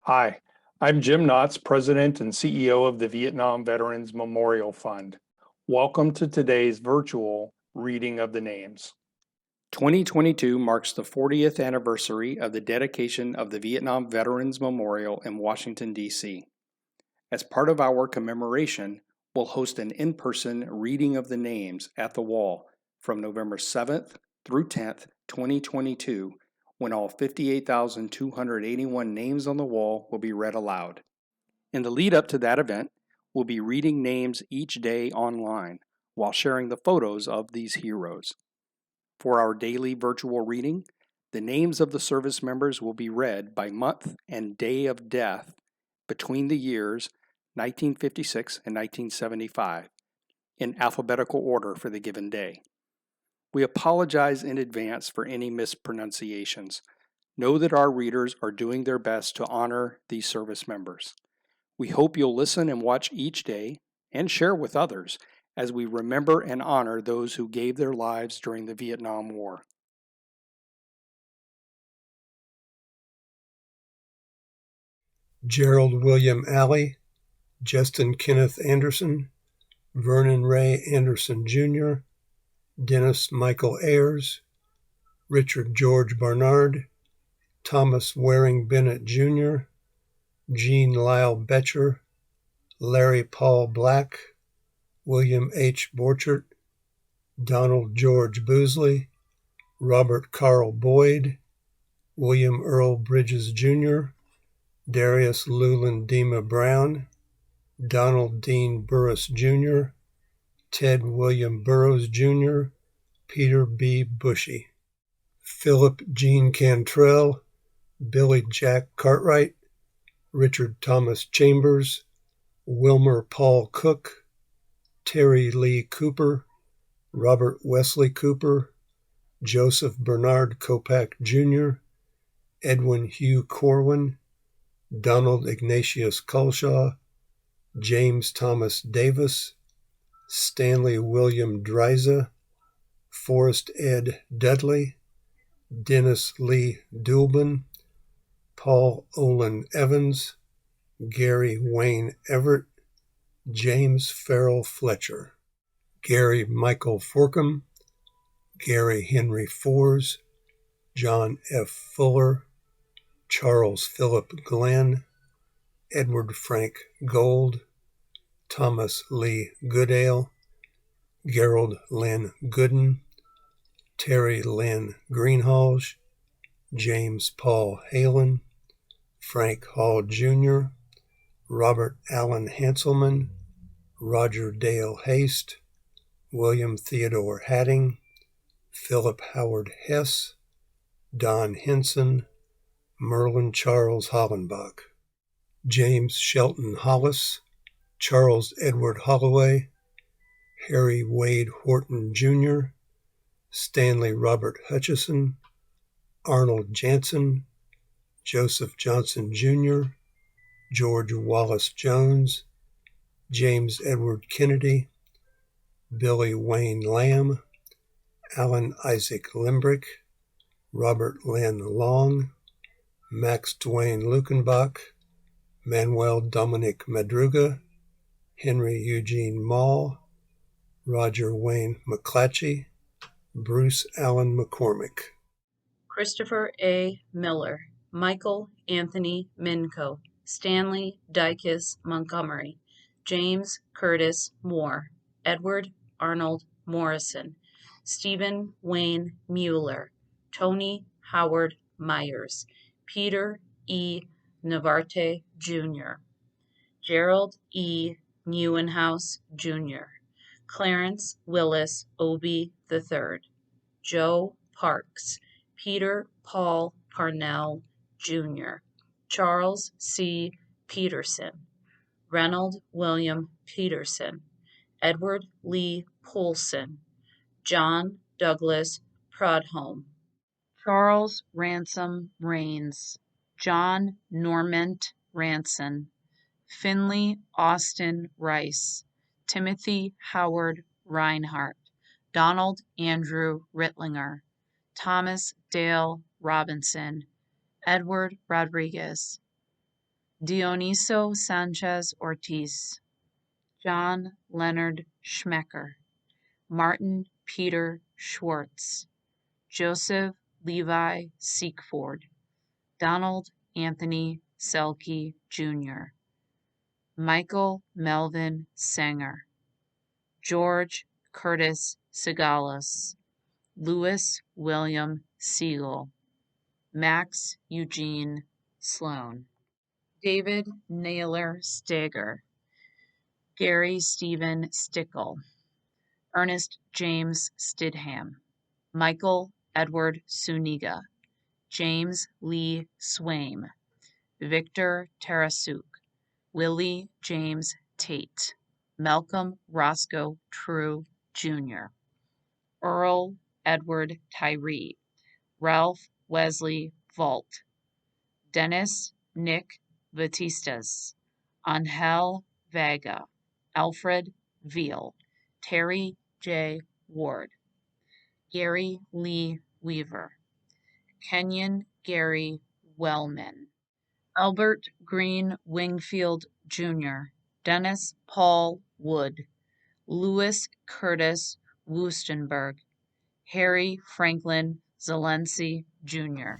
Hi, I'm Jim Knotts, President and CEO of the Vietnam Veterans Memorial Fund. Welcome to today's virtual reading of the names. 2022 marks the 40th anniversary of the dedication of the Vietnam Veterans Memorial in Washington, D.C. As part of our commemoration, we'll host an in-person reading of the names at the wall from November 7th through 10th, 2022, when all 58,281 names on the wall will be read aloud. In the lead up to that event, we'll be reading names each day online while sharing the photos of these heroes. For our daily virtual reading, the names of the service members will be read by month and day of death between the years 1956 and 1975 in alphabetical order for the given day. We apologize in advance for any mispronunciations. Know that our readers are doing their best to honor these service members. We hope you'll listen and watch each day and share with others as we remember and honor those who gave their lives during the Vietnam War. Gerald William Alley, Justin Kenneth Anderson, Vernon Ray Anderson Jr., Dennis Michael Ayers, Richard George Barnard, Thomas Waring Bennett Jr., Jean Lyle Betcher, Larry Paul Black, William H. Borchert, Donald George Boosley, Robert Carl Boyd, William Earl Bridges Jr., Darius Llewellyn Dema Brown, Donald Dean Burris Jr., Ted William Burroughs Jr., Peter B. Bushy, Philip Gene Cantrell, Billy Jack Cartwright, Richard Thomas Chambers, Wilmer Paul Cook, Terry Lee Cooper, Robert Wesley Cooper, Joseph Bernard Kopak Jr., Edwin Hugh Corwin, Donald Ignatius Culshaw, James Thomas Davis, Stanley William Dryza, Forrest Ed Dudley, Dennis Lee Dulbin, Paul Olin Evans, Gary Wayne Everett, James Farrell Fletcher, Gary Michael Forkham, Gary Henry Fors, John F. Fuller, Charles Philip Glenn, Edward Frank Gold, Thomas Lee Goodale, Gerald Lynn Gooden, Terry Lynn Greenhalgh, James Paul Halen, Frank Hall Jr., Robert Allen Hanselman, Roger Dale Haste, William Theodore Hatting, Philip Howard Hess, Don Henson, Merlin Charles Hollenbach, James Shelton Hollis, Charles Edward Holloway, Harry Wade Horton Jr., Stanley Robert Hutchison, Arnold Jansen, Joseph Johnson Jr., George Wallace Jones, James Edward Kennedy, Billy Wayne Lamb, Alan Isaac Limbrick, Robert Lynn Long, Max Dwayne Lukenbach, Manuel Dominic Madruga, Henry Eugene Mall, Roger Wayne McClatchy, Bruce Allen McCormick, Christopher A. Miller, Michael Anthony Minco, Stanley Dicus Montgomery, James Curtis Moore, Edward Arnold Morrison, Stephen Wayne Mueller, Tony Howard Myers, Peter E. Navarte Jr., Gerald E. Neuenhouse Jr., Clarence Willis Obie III, Joe Parks, Peter Paul Parnell Jr., Charles C. Peterson, Reynold William Peterson, Edward Lee Poulsen, John Douglas Prodholm, Charles Ransom Rains, John Normant Ranson, Finley Austin Rice, Timothy Howard Reinhardt, Donald Andrew Rittlinger, Thomas Dale Robinson, Edward Rodriguez, Dioniso Sanchez Ortiz, John Leonard Schmecker, Martin Peter Schwartz, Joseph Levi Seekford, Donald Anthony Selke Jr., Michael Melvin Sanger, George Curtis Segalos, Louis William Siegel, Max Eugene Sloan, David Naylor Steger, Gary Stephen Stickle, Ernest James Stidham, Michael Edward Suniga, James Lee Swaim, Victor Tarasuk, Willie James Tate, Malcolm Roscoe True Jr., Earl Edward Tyree, Ralph Wesley Vault, Dennis Nick Batistas, Angel Vega, Alfred Veal, Terry J. Ward, Gary Lee Weaver, Kenyon Gary Wellman, Albert Green Wingfield Jr., Dennis Paul Wood, Louis Curtis Wustenberg, Harry Franklin Zelensky Jr.,